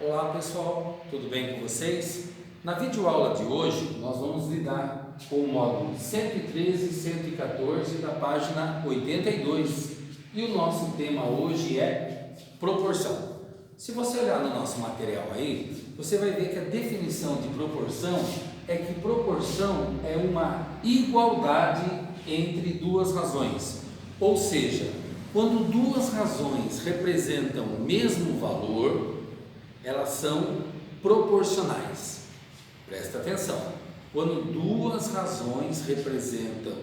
Olá pessoal, tudo bem com vocês? Na videoaula de hoje nós vamos lidar com o módulo 113 e 114 da página 82 e o nosso tema hoje é proporção. Se você olhar no nosso material aí, você vai ver que a definição de proporção é que proporção é uma igualdade entre duas razões, ou seja, quando duas razões representam o mesmo valor, elas são proporcionais. Presta atenção. Quando duas razões representam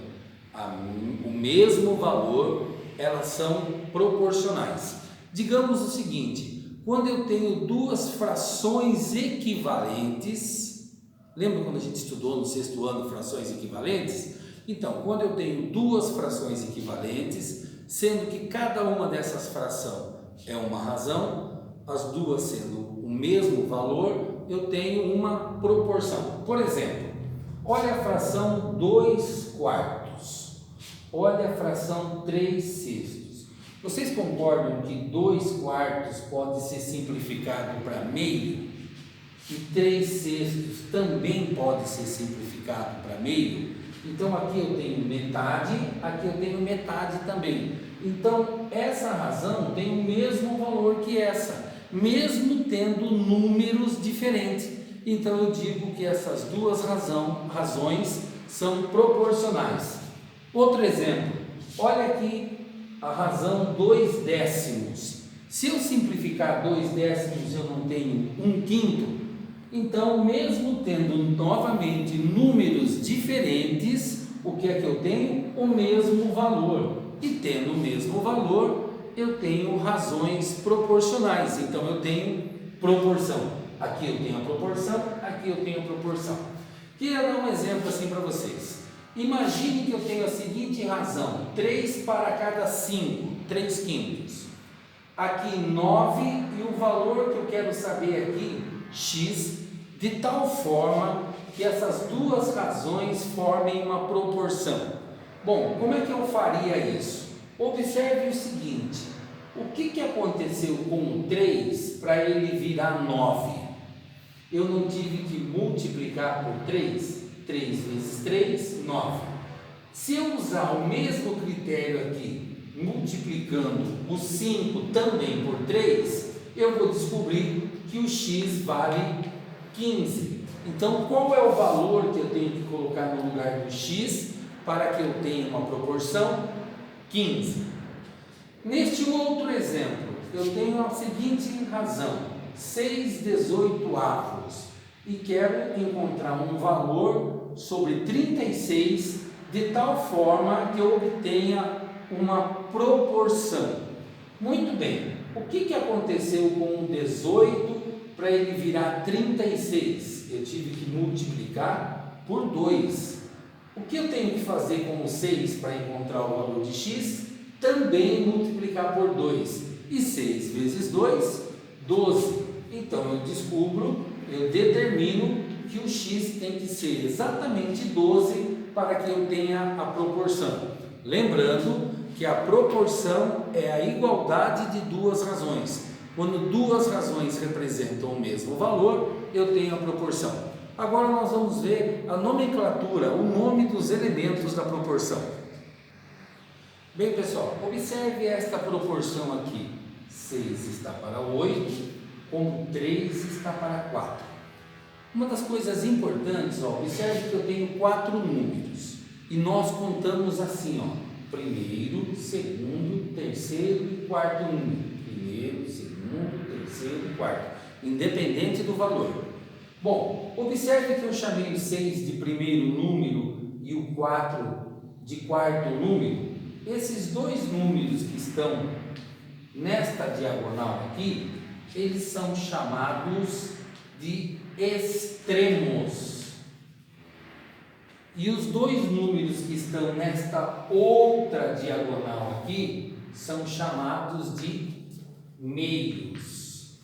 o mesmo valor, elas são proporcionais. Digamos o seguinte: quando eu tenho duas frações equivalentes, lembra quando a gente estudou no sexto ano frações equivalentes? Então, quando eu tenho duas frações equivalentes, sendo que cada uma dessas frações é uma razão, as duas sendo o mesmo valor, eu tenho uma proporção. Por exemplo, olha a fração 2 quartos, olha a fração 3 sextos. Vocês concordam que 2 quartos pode ser simplificado para meio? E 3 sextos também pode ser simplificado para meio? Então aqui eu tenho metade, aqui eu tenho metade também. Então essa razão tem o mesmo valor que essa, mesmo tendo números diferentes. Então eu digo que essas duas razões são proporcionais. Outro exemplo, olha aqui a razão 2 décimos. Se eu simplificar 2 décimos eu não tenho 1/5. Então, mesmo tendo novamente números diferentes, o que é que eu tenho? O mesmo valor. E tendo o mesmo valor, eu tenho razões proporcionais. Então, eu tenho proporção. Aqui eu tenho a proporção, aqui eu tenho a proporção. Queria dar um exemplo assim para vocês. Imagine que eu tenho a seguinte razão: 3 para cada 5, 3/5. Aqui 9 e o valor que eu quero saber aqui, x, de tal forma que essas duas razões formem uma proporção. Bom, como é que eu faria isso? Observe o seguinte: o que aconteceu com o 3 para ele virar 9? Eu não tive que multiplicar por 3? 3 vezes 3, 9. Se eu usar o mesmo critério aqui, multiplicando o 5 também por 3, eu vou descobrir que o x vale 15. Então, qual é o valor que eu tenho que colocar no lugar do x para que eu tenha uma proporção? 15. Neste outro exemplo, eu tenho a seguinte razão: 6/18 e quero encontrar um valor sobre 36 de tal forma que eu obtenha uma proporção. Muito bem, o que aconteceu com o 18 para ele virar 36? Eu tive que multiplicar por 2. O que eu tenho que fazer com o 6 para encontrar o valor de x? Também multiplicar por 2. E 6 vezes 2, 12. Então eu determino que o x tem que ser exatamente 12 para que eu tenha a proporção. Lembrando que a proporção é a igualdade de duas razões. Quando duas razões representam o mesmo valor, eu tenho a proporção. Agora nós vamos ver a nomenclatura, o nome dos elementos da proporção. Bem, pessoal, observe esta proporção aqui. 6 está para 8, como 3 está para 4. Uma das coisas importantes, observe que eu tenho 4 números. E nós contamos assim, primeiro, segundo, terceiro e quarto número. Primeiro, segundo, terceiro e quarto, independente do valor. Bom, observe que eu chamei o 6 de primeiro número e o 4 de quarto número. Esses dois números que estão nesta diagonal aqui, eles são chamados de extremos. E os dois números que estão nesta outra diagonal aqui são chamados de meios,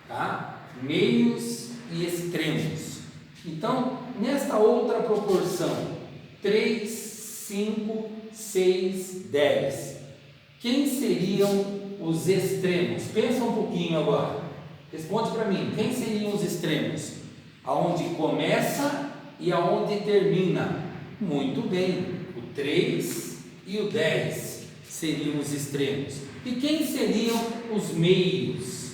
tá? Meios e extremos. Então, nesta outra proporção, 3, 5, 6, 10, quem seriam os extremos? Pensa um pouquinho agora. Responde para mim, quem seriam os extremos? Aonde começa e aonde termina? Muito bem, o 3 e o 10 seriam os extremos. E quem seriam os meios?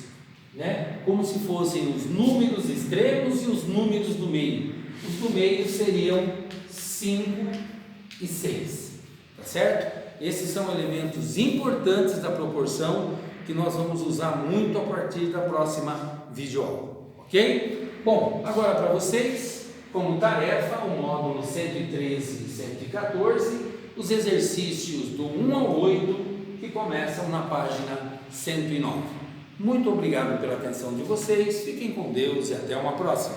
Como se fossem os números extremos e os números do meio. Os do meio seriam 5 e 6, tá certo? Esses são elementos importantes da proporção que nós vamos usar muito a partir da próxima videoaula, ok? Bom, agora para vocês, como tarefa, o módulo 113 e 114, os exercícios do 1 ao 8, que começam na página 109. Muito obrigado pela atenção de vocês, fiquem com Deus e até uma próxima.